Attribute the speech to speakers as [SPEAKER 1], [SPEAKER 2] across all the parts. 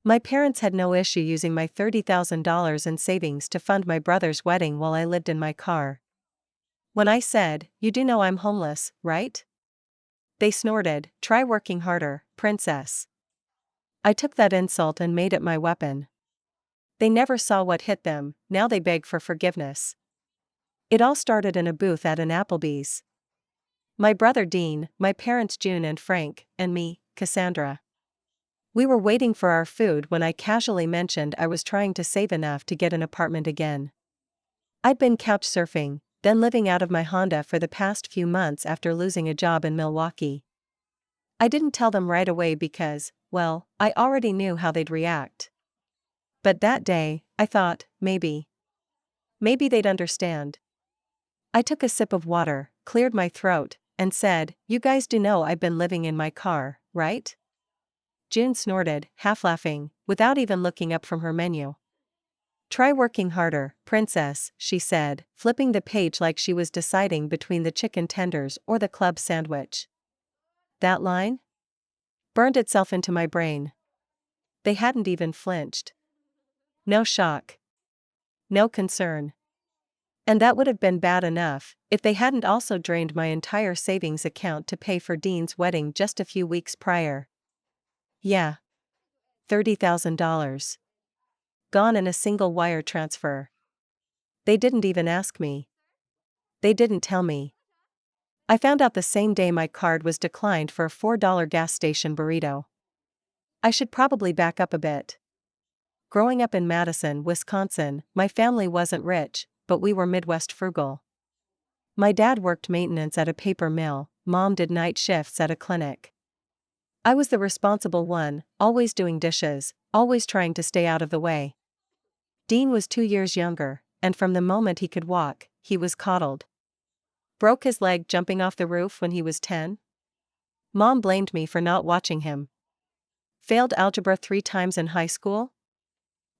[SPEAKER 1] My parents had no issue using my $30,000 in savings to fund my brother's wedding while I lived in my car. When I said, "You do know I'm homeless, right?" they snorted, "Try working harder, princess." I took that insult and made it my weapon. They never saw what hit them, now they beg for forgiveness. It all started in a booth at an Applebee's. My brother Dean, my parents June and Frank, and me, Cassandra. We were waiting for our food when I casually mentioned I was trying to save enough to get an apartment again. I'd been couch surfing, then living out of my Honda for the past few months after losing a job in Milwaukee. I didn't tell them right away because, well, I already knew how they'd react. But that day, I thought, maybe they'd understand. I took a sip of water, cleared my throat, and said, "You guys do know I've been living in my car, right?" June snorted, half laughing, without even looking up from her menu. "Try working harder, princess," she said, flipping the page like she was deciding between the chicken tenders or the club sandwich. That line burned itself into my brain. They hadn't even flinched. No shock. No concern. And that would have been bad enough if they hadn't also drained my entire savings account to pay for Dean's wedding just a few weeks prior. Yeah. $30,000. Gone in a single wire transfer. They didn't even ask me. They didn't tell me. I found out the same day my card was declined for a $4 gas station burrito. I should probably back up a bit. Growing up in Madison, Wisconsin, my family wasn't rich, but we were Midwest frugal. My dad worked maintenance at a paper mill, Mom did night shifts at a clinic. I was the responsible one, always doing dishes, always trying to stay out of the way. Dean was 2 years younger, and from the moment he could walk, he was coddled. Broke his leg jumping off the roof when he was 10? Mom blamed me for not watching him. Failed algebra 3 times in high school?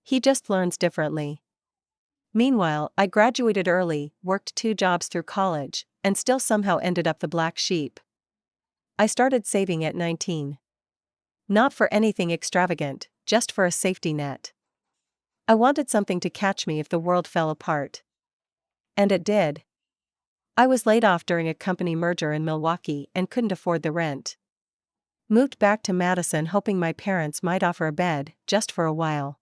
[SPEAKER 1] He just learns differently. Meanwhile, I graduated early, worked 2 jobs through college, and still somehow ended up the black sheep. I started saving at 19. Not for anything extravagant, just for a safety net. I wanted something to catch me if the world fell apart. And it did. I was laid off during a company merger in Milwaukee and couldn't afford the rent. Moved back to Madison hoping my parents might offer a bed, just for a while.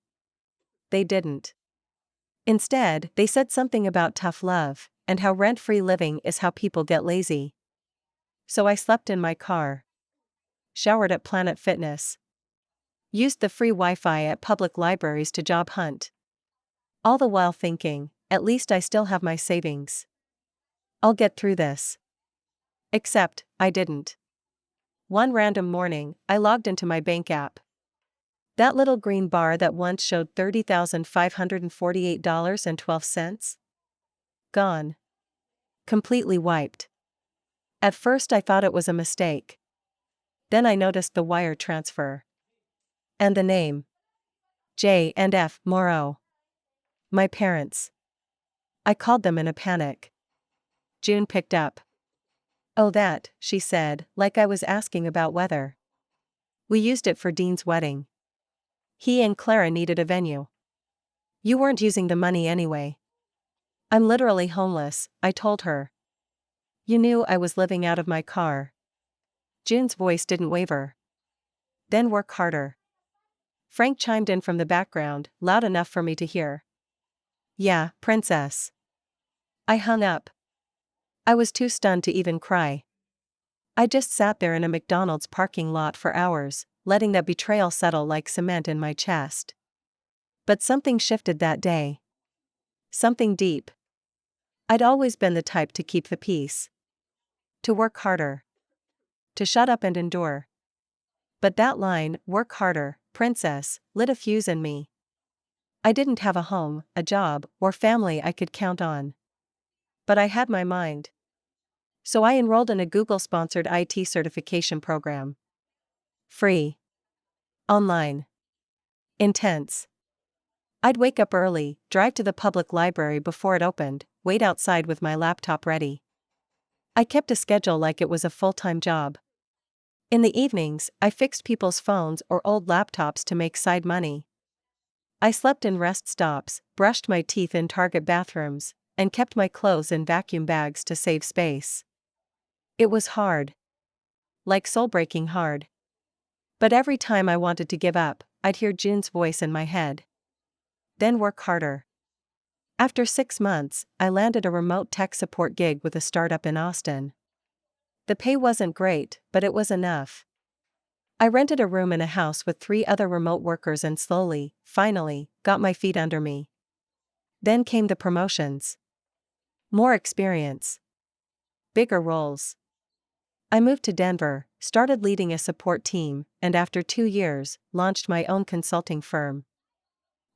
[SPEAKER 1] They didn't. Instead, they said something about tough love, and how rent-free living is how people get lazy. So I slept in my car. Showered at Planet Fitness. Used the free Wi-Fi at public libraries to job hunt. All the while thinking, at least I still have my savings. I'll get through this. Except, I didn't. One random morning, I logged into my bank app. That little green bar that once showed $30,548.12? Gone. Completely wiped. At first I thought it was a mistake. Then I noticed the wire transfer. And the name. J and F Morrow. My parents. I called them in a panic. June picked up. "Oh that," she said, like I was asking about weather. "We used it for Dean's wedding. He and Clara needed a venue. You weren't using the money anyway." "I'm literally homeless," I told her. "You knew I was living out of my car." June's voice didn't waver. "Then work harder." Frank chimed in from the background, loud enough for me to hear. "Yeah, princess." I hung up. I was too stunned to even cry. I just sat there in a McDonald's parking lot for hours, letting that betrayal settle like cement in my chest. But something shifted that day. Something deep. I'd always been the type to keep the peace. To work harder. To shut up and endure. But that line, "work harder, princess," lit a fuse in me. I didn't have a home, a job, or family I could count on. But I had my mind. So I enrolled in a Google-sponsored IT certification program. Free. Online. Intense. I'd wake up early, drive to the public library before it opened, wait outside with my laptop ready. I kept a schedule like it was a full-time job. In the evenings, I fixed people's phones or old laptops to make side money. I slept in rest stops, brushed my teeth in Target bathrooms, and kept my clothes in vacuum bags to save space. It was hard. Like soul-breaking hard. But every time I wanted to give up, I'd hear June's voice in my head. Then work harder. After 6 months, I landed a remote tech support gig with a startup in Austin. The pay wasn't great, but it was enough. I rented a room in a house with 3 other remote workers and slowly, finally, got my feet under me. Then came the promotions. More experience. Bigger roles. I moved to Denver, started leading a support team, and after 2 years, launched my own consulting firm.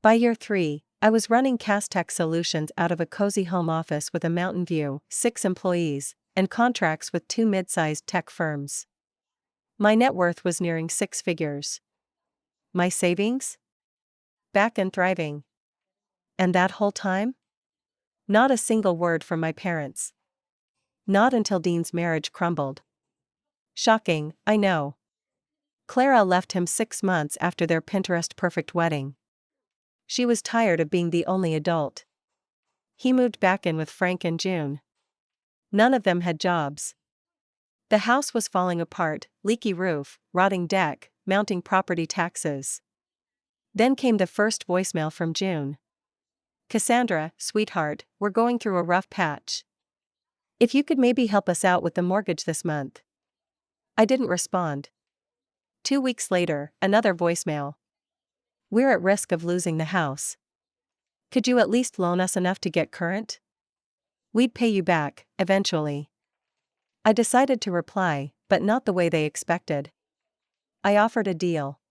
[SPEAKER 1] By year 3, I was running Castech Solutions out of a cozy home office with a mountain view, 6 employees, and contracts with 2 mid-sized tech firms. My net worth was nearing 6 figures. My savings? Back and thriving. And that whole time? Not a single word from my parents. Not until Dean's marriage crumbled. Shocking, I know. Clara left him 6 months after their Pinterest-perfect wedding. She was tired of being the only adult. He moved back in with Frank and June. None of them had jobs. The house was falling apart, leaky roof, rotting deck, mounting property taxes. Then came the first voicemail from June. "Cassandra, sweetheart, we're going through a rough patch. If you could maybe help us out with the mortgage this month." I didn't respond. 2 weeks later, another voicemail. "We're at risk of losing the house. Could you at least loan us enough to get current? We'd pay you back, eventually." I decided to reply, but not the way they expected. I offered a deal.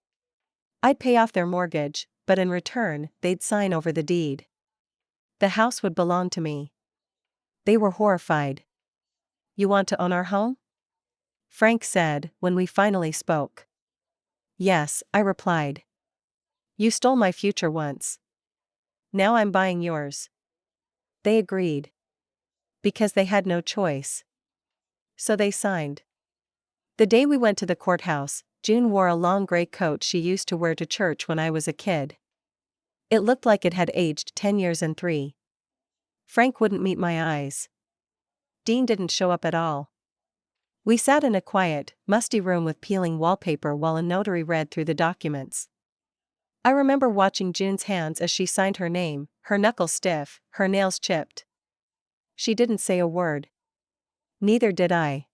[SPEAKER 1] I'd pay off their mortgage, but in return, they'd sign over the deed. The house would belong to me. They were horrified. "You want to own our home?" Frank said, when we finally spoke. "Yes," I replied. "You stole my future once. Now I'm buying yours." They agreed. Because they had no choice. So they signed. The day we went to the courthouse, June wore a long gray coat she used to wear to church when I was a kid. It looked like it had aged 10 years and 3. Frank wouldn't meet my eyes. Dean didn't show up at all. We sat in a quiet, musty room with peeling wallpaper while a notary read through the documents. I remember watching June's hands as she signed her name, her knuckles stiff, her nails chipped. She didn't say a word. Neither did I.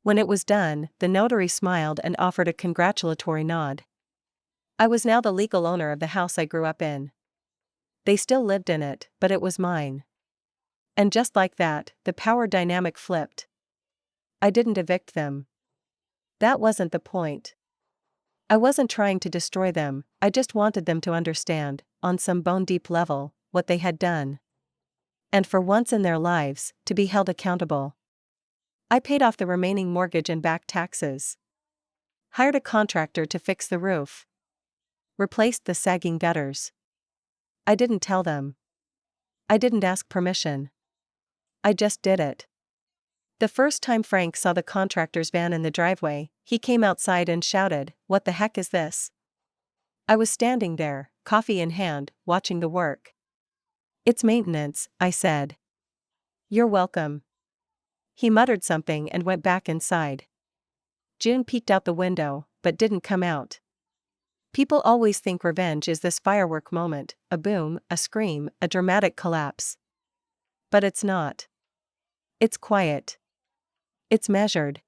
[SPEAKER 1] When it was done, the notary smiled and offered a congratulatory nod. I was now the legal owner of the house I grew up in. They still lived in it, but it was mine. And just like that, the power dynamic flipped. I didn't evict them. That wasn't the point. I wasn't trying to destroy them, I just wanted them to understand, on some bone-deep level, what they had done. And for once in their lives, to be held accountable. I paid off the remaining mortgage and back taxes. Hired a contractor to fix the roof. Replaced the sagging gutters. I didn't tell them. I didn't ask permission. I just did it. The first time Frank saw the contractor's van in the driveway, he came outside and shouted, "What the heck is this?" I was standing there, coffee in hand, watching the work. "It's maintenance," I said. "You're welcome." He muttered something and went back inside. June peeked out the window, but didn't come out. People always think revenge is this firework moment, a boom, a scream, a dramatic collapse. But it's not. It's quiet. It's measured.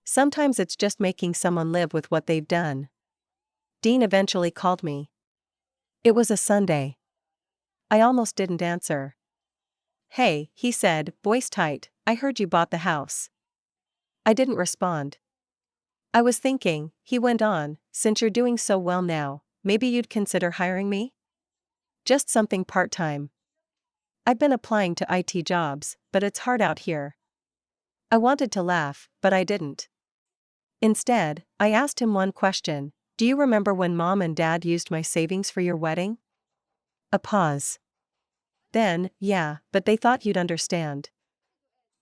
[SPEAKER 1] Sometimes it's just making someone live with what they've done. Dean eventually called me. It was a Sunday. I almost didn't answer. "Hey," he said, voice tight, "I heard you bought the house." I didn't respond. "I was thinking," he went on, "since you're doing so well now, maybe you'd consider hiring me? Just something part-time. I've been applying to IT jobs, but it's hard out here." I wanted to laugh, but I didn't. Instead, I asked him one question: "Do you remember when Mom and Dad used my savings for your wedding?" A pause. Then, "Yeah, but they thought you'd understand.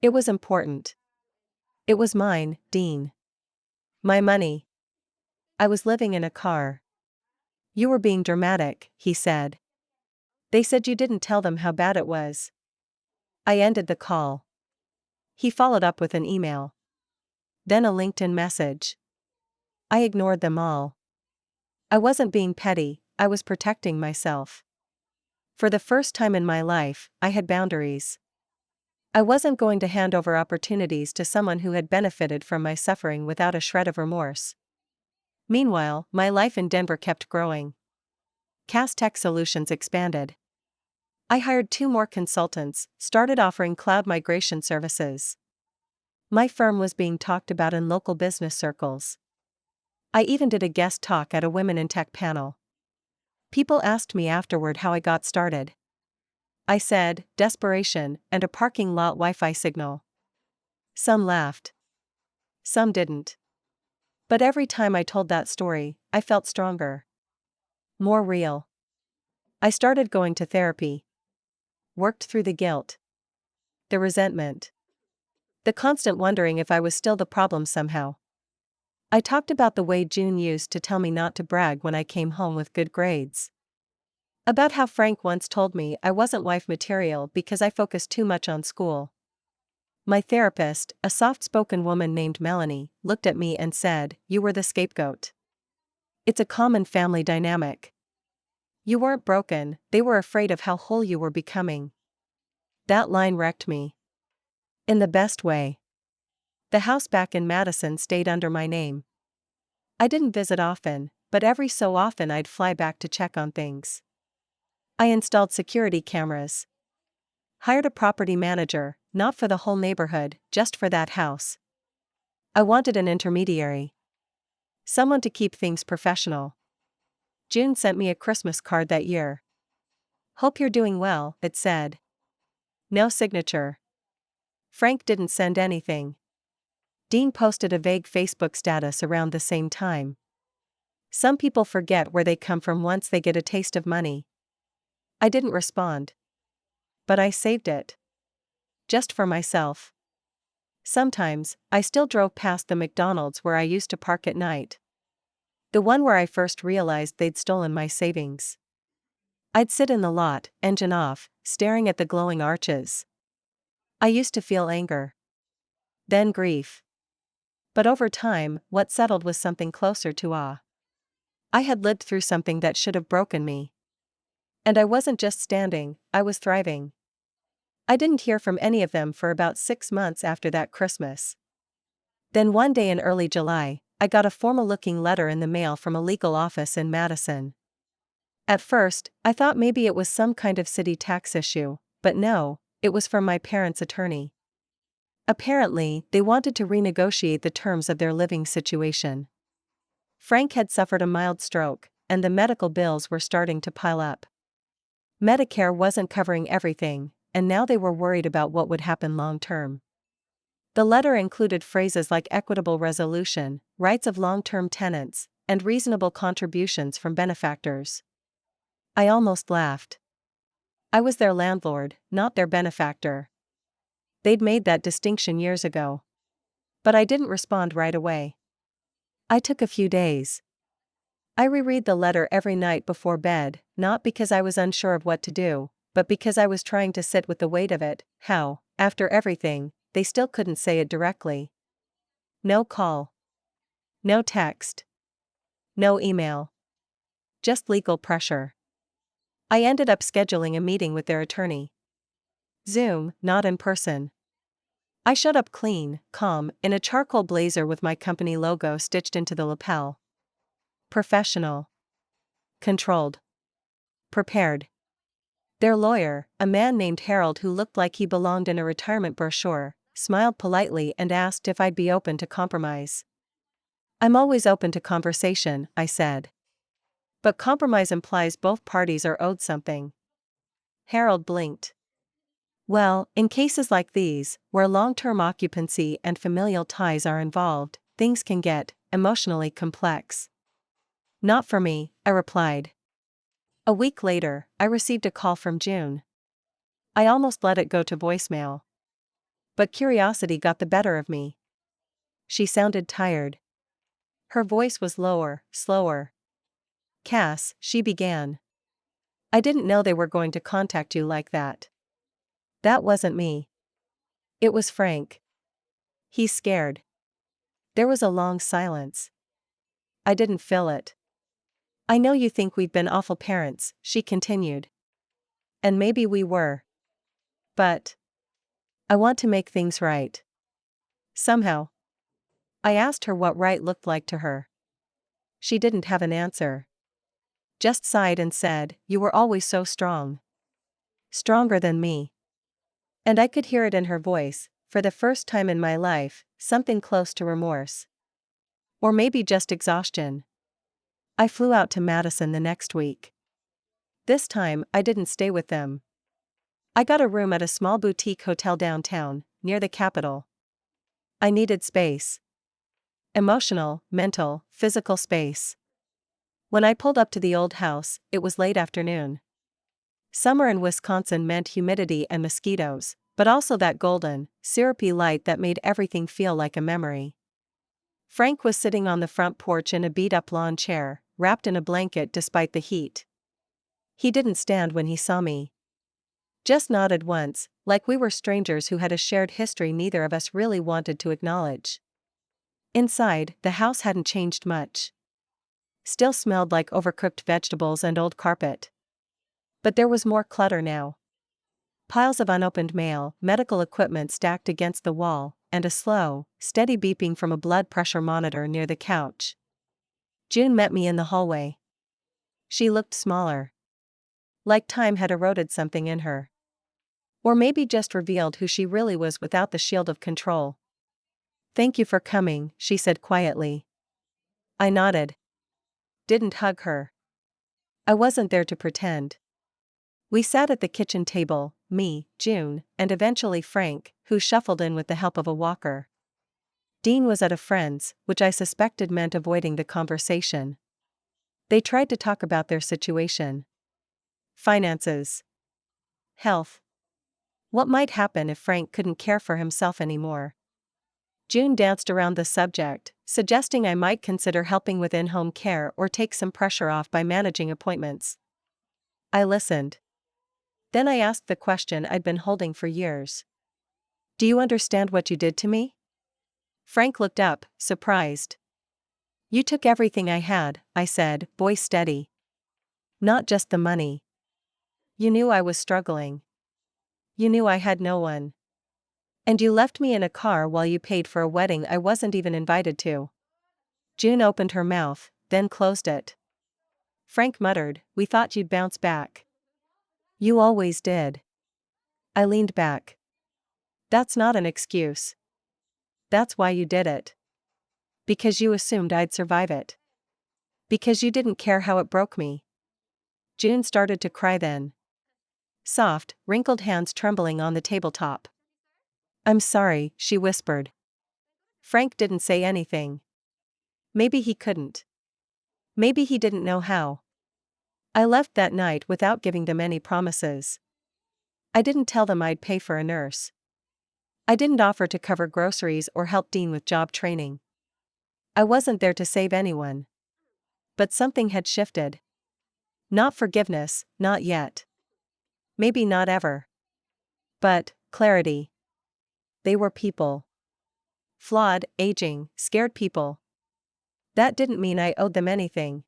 [SPEAKER 1] It was important." "It was mine, Dean." My money. I was living in a car. You were being dramatic, he said. They said you didn't tell them how bad it was. I ended the call. He followed up with an email. Then a LinkedIn message. I ignored them all. I wasn't being petty, I was protecting myself. For the first time in my life, I had boundaries. I wasn't going to hand over opportunities to someone who had benefited from my suffering without a shred of remorse. Meanwhile, my life in Denver kept growing. CAS Tech Solutions expanded. I hired 2 more consultants, started offering cloud migration services. My firm was being talked about in local business circles. I even did a guest talk at a Women in Tech panel. People asked me afterward how I got started. I said, desperation, and a parking lot Wi-Fi signal. Some laughed. Some didn't. But every time I told that story, I felt stronger. More real. I started going to therapy. Worked through the guilt. The resentment. The constant wondering if I was still the problem somehow. I talked about the way June used to tell me not to brag when I came home with good grades. About how Frank once told me I wasn't wife material because I focused too much on school. My therapist, a soft-spoken woman named Melanie, looked at me and said, "You were the scapegoat." It's a common family dynamic. You weren't broken, they were afraid of how whole you were becoming. That line wrecked me. In the best way. The house back in Madison stayed under my name. I didn't visit often, but every so often I'd fly back to check on things. I installed security cameras. Hired a property manager, not for the whole neighborhood, just for that house. I wanted an intermediary. Someone to keep things professional. June sent me a Christmas card that year. "Hope you're doing well," it said. No signature. Frank didn't send anything. Dean posted a vague Facebook status around the same time. Some people forget where they come from once they get a taste of money. I didn't respond. But I saved it. Just for myself. Sometimes, I still drove past the McDonald's where I used to park at night. The one where I first realized they'd stolen my savings. I'd sit in the lot, engine off, staring at the glowing arches. I used to feel anger. Then grief. But over time, what settled was something closer to awe. I had lived through something that should have broken me. And I wasn't just standing, I was thriving. I didn't hear from any of them for about 6 months after that Christmas. Then one day in early July, I got a formal-looking letter in the mail from a legal office in Madison. At first, I thought maybe it was some kind of city tax issue, but no, it was from my parents' attorney. Apparently, they wanted to renegotiate the terms of their living situation. Frank had suffered a mild stroke, and the medical bills were starting to pile up. Medicare wasn't covering everything, and now they were worried about what would happen long-term. The letter included phrases like equitable resolution, rights of long-term tenants, and reasonable contributions from benefactors. I almost laughed. I was their landlord, not their benefactor. They'd made that distinction years ago. But I didn't respond right away. I took a few days. I reread the letter every night before bed, not because I was unsure of what to do, but because I was trying to sit with the weight of it, how, after everything, they still couldn't say it directly. No call. No text. No email. Just legal pressure. I ended up scheduling a meeting with their attorney. Zoom, not in person. I showed up clean, calm, in a charcoal blazer with my company logo stitched into the lapel. Professional. Controlled. Prepared. Their lawyer, a man named Harold who looked like he belonged in a retirement brochure, smiled politely and asked if I'd be open to compromise. "I'm always open to conversation," I said. "But compromise implies both parties are owed something." Harold blinked. "Well, in cases like these, where long-term occupancy and familial ties are involved, things can get emotionally complex." "Not for me," I replied. A week later, I received a call from June. I almost let it go to voicemail. But curiosity got the better of me. She sounded tired. Her voice was lower, slower. Cass, she began. I didn't know they were going to contact you like that. That wasn't me. It was Frank. He's scared. There was a long silence. I didn't fill it. I know you think we've been awful parents, she continued. And maybe we were. But I want to make things right. Somehow. I asked her what right looked like to her. She didn't have an answer. Just sighed and said, "You were always so strong. Stronger than me." And I could hear it in her voice, for the first time in my life, something close to remorse. Or maybe just exhaustion. I flew out to Madison the next week. This time, I didn't stay with them. I got a room at a small boutique hotel downtown, near the Capitol. I needed space. Emotional, mental, physical space. When I pulled up to the old house, it was late afternoon. Summer in Wisconsin meant humidity and mosquitoes, but also that golden, syrupy light that made everything feel like a memory. Frank was sitting on the front porch in a beat-up lawn chair, wrapped in a blanket despite the heat. He didn't stand when he saw me. Just nodded once, like we were strangers who had a shared history neither of us really wanted to acknowledge. Inside, the house hadn't changed much. Still smelled like overcooked vegetables and old carpet. But there was more clutter now. Piles of unopened mail, medical equipment stacked against the wall, and a slow, steady beeping from a blood pressure monitor near the couch. June met me in the hallway. She looked smaller. Like time had eroded something in her. Or maybe just revealed who she really was without the shield of control. "Thank you for coming," she said quietly. I nodded. Didn't hug her. I wasn't there to pretend. We sat at the kitchen table, me, June, and eventually Frank, who shuffled in with the help of a walker. Dean was at a friend's, which I suspected meant avoiding the conversation. They tried to talk about their situation. Finances. Health. What might happen if Frank couldn't care for himself anymore? June danced around the subject, suggesting I might consider helping with in-home care or take some pressure off by managing appointments. I listened. Then I asked the question I'd been holding for years. "Do you understand what you did to me?" Frank looked up, surprised. "You took everything I had," I said, voice steady. "Not just the money. You knew I was struggling. You knew I had no one. And you left me in a car while you paid for a wedding I wasn't even invited to." June opened her mouth, then closed it. Frank muttered, "We thought you'd bounce back." "You always did." I leaned back. "That's not an excuse. That's why you did it. Because you assumed I'd survive it. Because you didn't care how it broke me." June started to cry then. Soft, wrinkled hands trembling on the tabletop. "I'm sorry," she whispered. Frank didn't say anything. Maybe he couldn't. Maybe he didn't know how. I left that night without giving them any promises. I didn't tell them I'd pay for a nurse. I didn't offer to cover groceries or help Dean with job training. I wasn't there to save anyone. But something had shifted. Not forgiveness, not yet. Maybe not ever. But clarity. They were people. Flawed, aging, scared people. That didn't mean I owed them anything.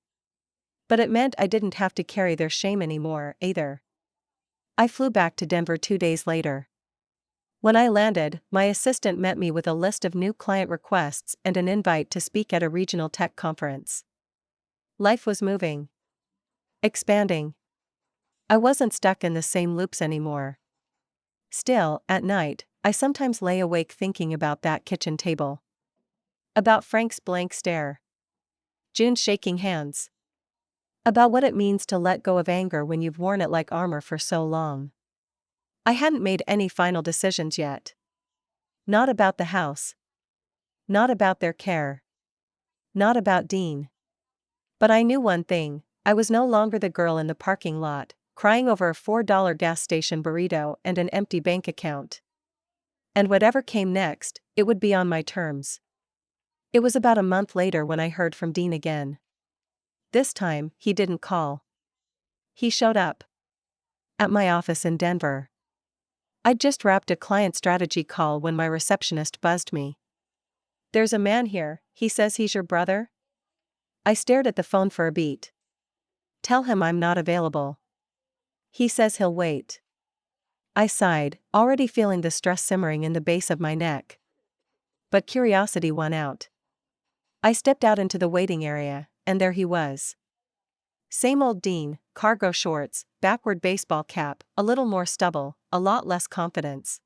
[SPEAKER 1] But it meant I didn't have to carry their shame anymore, either. I flew back to Denver 2 days later. When I landed, my assistant met me with a list of new client requests and an invite to speak at a regional tech conference. Life was moving. Expanding. I wasn't stuck in the same loops anymore. Still, at night, I sometimes lay awake thinking about that kitchen table. About Frank's blank stare. June's shaking hands. About what it means to let go of anger when you've worn it like armor for so long. I hadn't made any final decisions yet. Not about the house. Not about their care. Not about Dean. But I knew one thing, I was no longer the girl in the parking lot, crying over a $4 gas station burrito and an empty bank account. And whatever came next, it would be on my terms. It was about a month later when I heard from Dean again. This time, he didn't call. He showed up. At my office in Denver. I'd just wrapped a client strategy call when my receptionist buzzed me. "There's a man here, he says he's your brother?" I stared at the phone for a beat. "Tell him I'm not available. He says he'll wait." I sighed, already feeling the stress simmering in the base of my neck. But curiosity won out. I stepped out into the waiting area, and there he was. Same old Dean, cargo shorts, backward baseball cap, a little more stubble, a lot less confidence.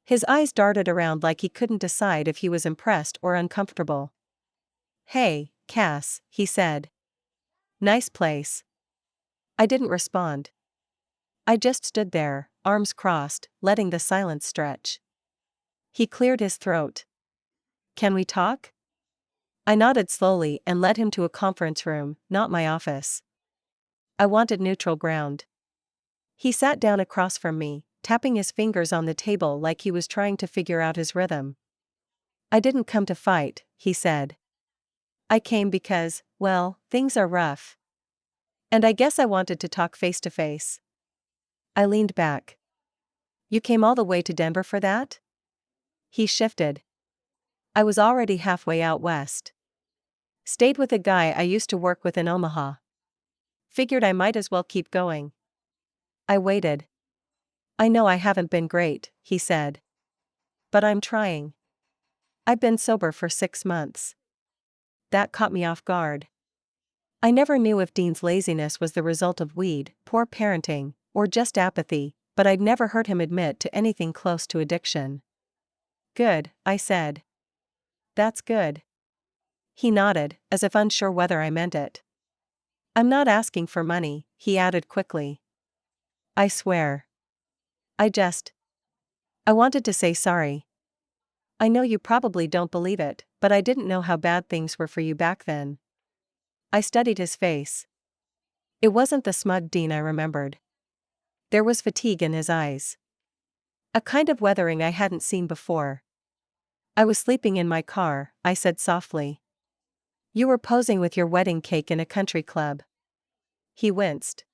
[SPEAKER 1] His eyes darted around like he couldn't decide if he was impressed or uncomfortable. "Hey, Cass," he said. "Nice place." I didn't respond. I just stood there, arms crossed, letting the silence stretch. He cleared his throat. "Can we talk?" I nodded slowly and led him to a conference room, not my office. I wanted neutral ground. He sat down across from me, tapping his fingers on the table like he was trying to figure out his rhythm. "I didn't come to fight," he said. "I came because, well, things are rough. And I guess I wanted to talk face to face." I leaned back. "You came all the way to Denver for that?" He shifted. "I was already halfway out west. Stayed with a guy I used to work with in Omaha. Figured I might as well keep going." I waited. "I know I haven't been great," he said. "But I'm trying. I've been sober for 6 months." That caught me off guard. I never knew if Dean's laziness was the result of weed, poor parenting, or just apathy, but I'd never heard him admit to anything close to addiction. "Good," I said. "That's good." He nodded, as if unsure whether I meant it. "I'm not asking for money," he added quickly. "I swear. I wanted to say sorry. I know you probably don't believe it, but I didn't know how bad things were for you back then." I studied his face. It wasn't the smug Dean I remembered. There was fatigue in his eyes. A kind of weathering I hadn't seen before. "I was sleeping in my car," I said softly. "You were posing with your wedding cake in a country club." He winced.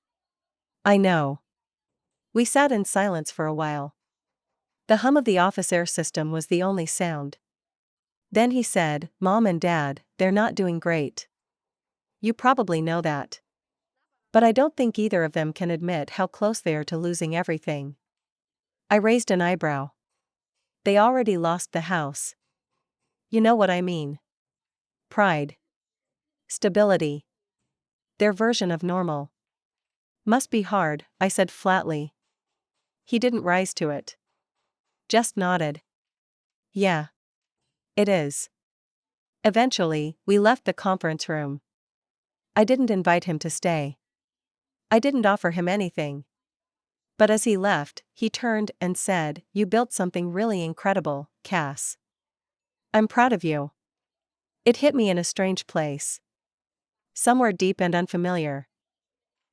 [SPEAKER 1] "I know." We sat in silence for a while. The hum of the office air system was the only sound. Then he said, "Mom and Dad, they're not doing great. You probably know that. But I don't think either of them can admit how close they are to losing everything." I raised an eyebrow. "They already lost the house. You know what I mean. Pride. Stability. Their version of normal. Must be hard," I said flatly. He didn't rise to it. Just nodded. "Yeah. It is." Eventually, we left the conference room. I didn't invite him to stay. I didn't offer him anything. But as he left, he turned and said, "You built something really incredible, Cass. I'm proud of you." It hit me in a strange place. Somewhere deep and unfamiliar.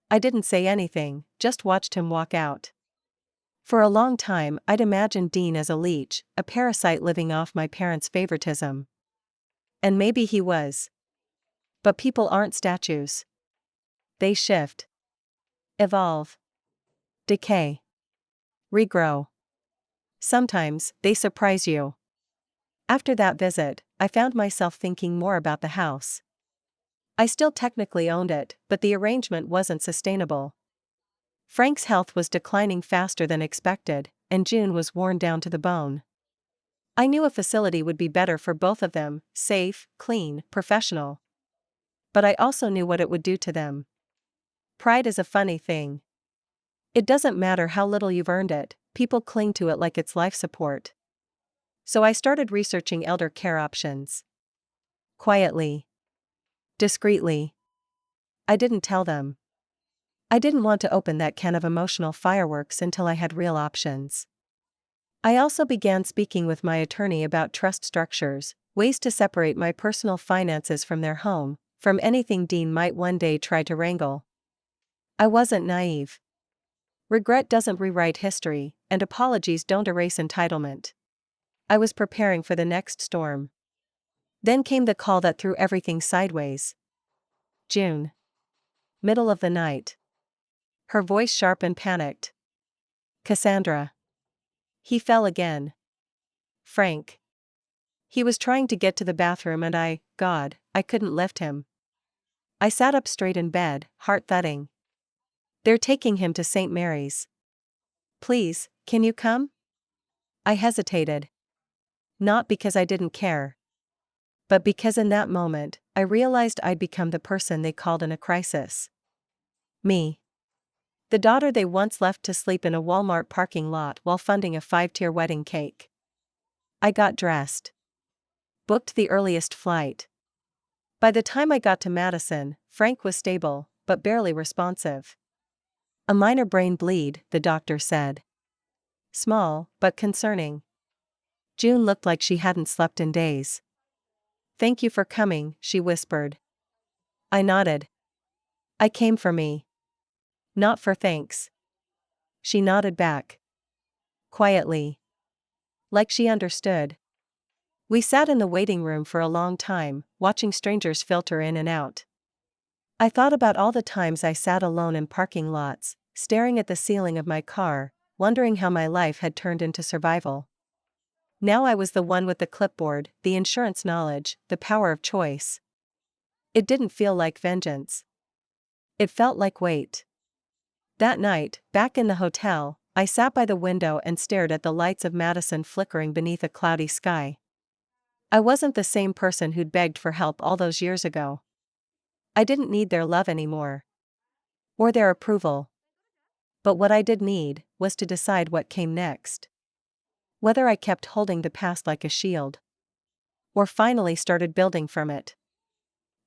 [SPEAKER 1] I didn't say anything, just watched him walk out. For a long time, I'd imagined Dean as a leech, a parasite living off my parents' favoritism. And maybe he was. But people aren't statues. They shift. Evolve. Decay. Regrow. Sometimes, they surprise you. After that visit, I found myself thinking more about the house. I still technically owned it, but the arrangement wasn't sustainable. Frank's health was declining faster than expected, and June was worn down to the bone. I knew a facility would be better for both of them, safe, clean, professional. But I also knew what it would do to them. Pride is a funny thing. It doesn't matter how little you've earned it, people cling to it like it's life support. So I started researching elder care options. Quietly. Discreetly. I didn't tell them. I didn't want to open that can of emotional fireworks until I had real options. I also began speaking with my attorney about trust structures, ways to separate my personal finances from their home, from anything Dean might one day try to wrangle. I wasn't naive. Regret doesn't rewrite history, and apologies don't erase entitlement. I was preparing for the next storm. Then came the call that threw everything sideways. June. Middle of the night. Her voice sharp and panicked. Cassandra. He fell again. Frank. He was trying to get to the bathroom and I couldn't lift him. I sat up straight in bed, heart thudding. They're taking him to St. Mary's. Please, can you come? I hesitated. Not because I didn't care. But because in that moment, I realized I'd become the person they called in a crisis. Me. The daughter they once left to sleep in a Walmart parking lot while funding a 5-tier wedding cake. I got dressed. Booked the earliest flight. By the time I got to Madison, Frank was stable, but barely responsive. A minor brain bleed, the doctor said. Small, but concerning. June looked like she hadn't slept in days. Thank you for coming, she whispered. I nodded. I came for me. Not for thanks. She nodded back. Quietly. Like she understood. We sat in the waiting room for a long time, watching strangers filter in and out. I thought about all the times I sat alone in parking lots, staring at the ceiling of my car, wondering how my life had turned into survival. Now I was the one with the clipboard, the insurance knowledge, the power of choice. It didn't feel like vengeance. It felt like weight. That night, back in the hotel, I sat by the window and stared at the lights of Madison flickering beneath a cloudy sky. I wasn't the same person who'd begged for help all those years ago. I didn't need their love anymore. Or their approval. But what I did need was to decide what came next. Whether I kept holding the past like a shield. Or finally started building from it.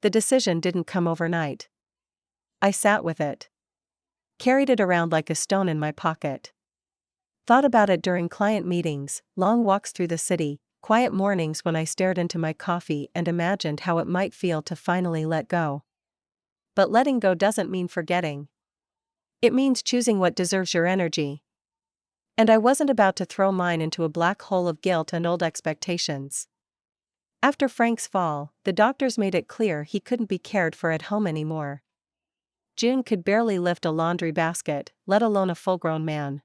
[SPEAKER 1] The decision didn't come overnight. I sat with it. Carried it around like a stone in my pocket. Thought about it during client meetings, long walks through the city, quiet mornings when I stared into my coffee and imagined how it might feel to finally let go. But letting go doesn't mean forgetting. It means choosing what deserves your energy. And I wasn't about to throw mine into a black hole of guilt and old expectations. After Frank's fall, the doctors made it clear he couldn't be cared for at home anymore. June could barely lift a laundry basket, let alone a full-grown man.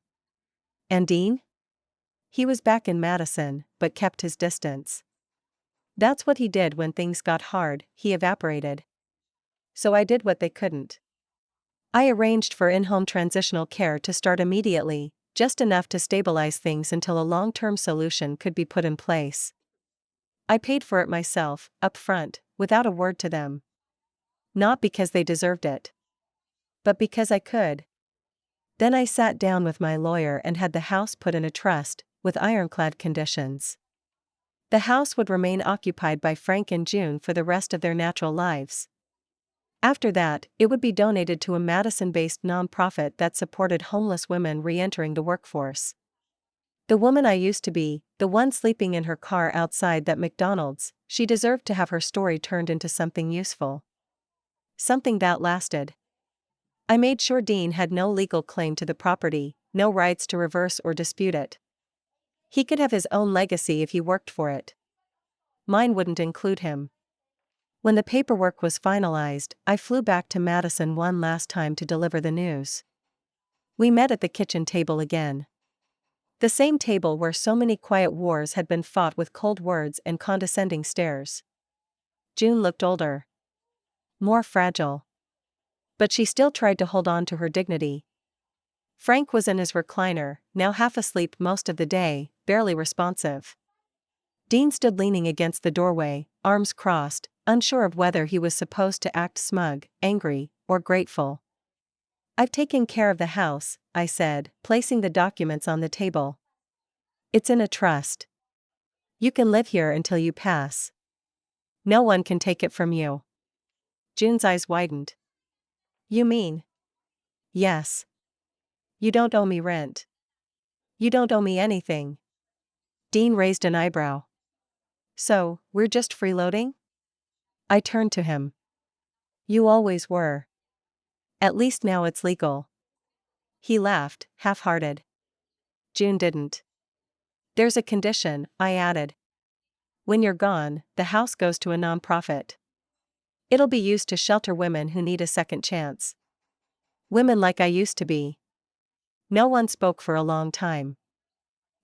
[SPEAKER 1] And Dean? He was back in Madison, but kept his distance. That's what he did when things got hard, he evaporated. So I did what they couldn't. I arranged for in-home transitional care to start immediately, just enough to stabilize things until a long-term solution could be put in place. I paid for it myself, up front, without a word to them. Not because they deserved it. But because I could. Then I sat down with my lawyer and had the house put in a trust, with ironclad conditions. The house would remain occupied by Frank and June for the rest of their natural lives. After that, it would be donated to a Madison-based nonprofit that supported homeless women re-entering the workforce. The woman I used to be, the one sleeping in her car outside that McDonald's, she deserved to have her story turned into something useful. Something that lasted. I made sure Dean had no legal claim to the property, no rights to reverse or dispute it. He could have his own legacy if he worked for it. Mine wouldn't include him. When the paperwork was finalized, I flew back to Madison one last time to deliver the news. We met at the kitchen table again. The same table where so many quiet wars had been fought with cold words and condescending stares. June looked older. More fragile. But she still tried to hold on to her dignity. Frank was in his recliner, now half asleep most of the day, barely responsive. Dean stood leaning against the doorway, arms crossed, unsure of whether he was supposed to act smug, angry, or grateful. I've taken care of the house, I said, placing the documents on the table. It's in a trust. You can live here until you pass. No one can take it from you. June's eyes widened. You mean? Yes. You don't owe me rent. You don't owe me anything. Dean raised an eyebrow. So, we're just freeloading? I turned to him. You always were. At least now it's legal. He laughed, half-hearted. June didn't. There's a condition, I added. When you're gone, the house goes to a nonprofit. It'll be used to shelter women who need a second chance. Women like I used to be. No one spoke for a long time.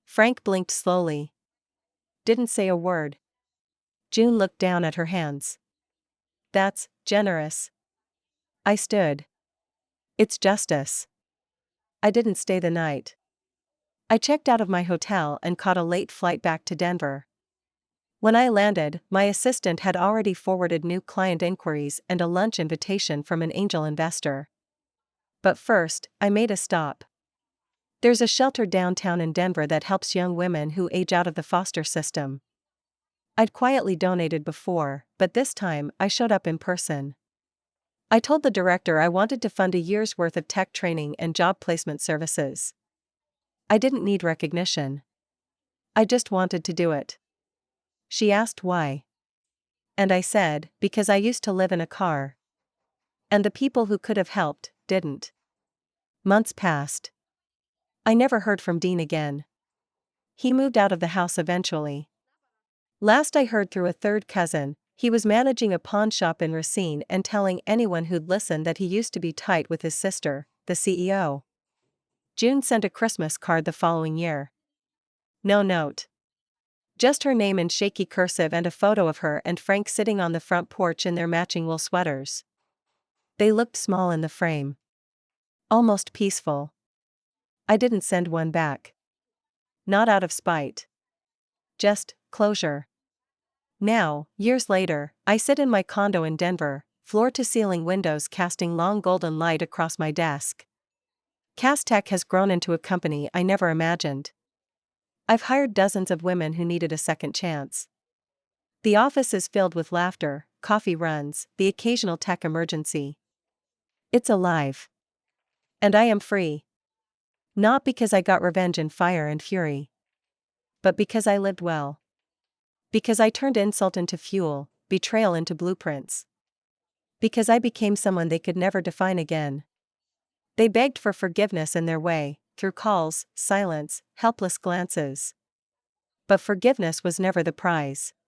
[SPEAKER 1] Frank blinked slowly. Didn't say a word. June looked down at her hands. That's generous. I stood. It's justice. I didn't stay the night. I checked out of my hotel and caught a late flight back to Denver. When I landed, my assistant had already forwarded new client inquiries and a lunch invitation from an angel investor. But first, I made a stop. There's a shelter downtown in Denver that helps young women who age out of the foster system. I'd quietly donated before, but this time I showed up in person. I told the director I wanted to fund a year's worth of tech training and job placement services. I didn't need recognition. I just wanted to do it. She asked why. And I said, because I used to live in a car. And the people who could have helped, didn't. Months passed. I never heard from Dean again. He moved out of the house eventually. Last I heard through a third cousin, he was managing a pawn shop in Racine and telling anyone who'd listen that he used to be tight with his sister, the CEO. June sent a Christmas card the following year. No note. Just her name in shaky cursive and a photo of her and Frank sitting on the front porch in their matching wool sweaters. They looked small in the frame. Almost peaceful. I didn't send one back. Not out of spite. Just closure. Now, years later, I sit in my condo in Denver, floor-to-ceiling windows casting long golden light across my desk. Castech has grown into a company I never imagined. I've hired dozens of women who needed a second chance. The office is filled with laughter, coffee runs, the occasional tech emergency. It's alive. And I am free. Not because I got revenge in fire and fury. But because I lived well. Because I turned insult into fuel, betrayal into blueprints. Because I became someone they could never define again. They begged for forgiveness in their way, through calls, silence, helpless glances. But forgiveness was never the prize.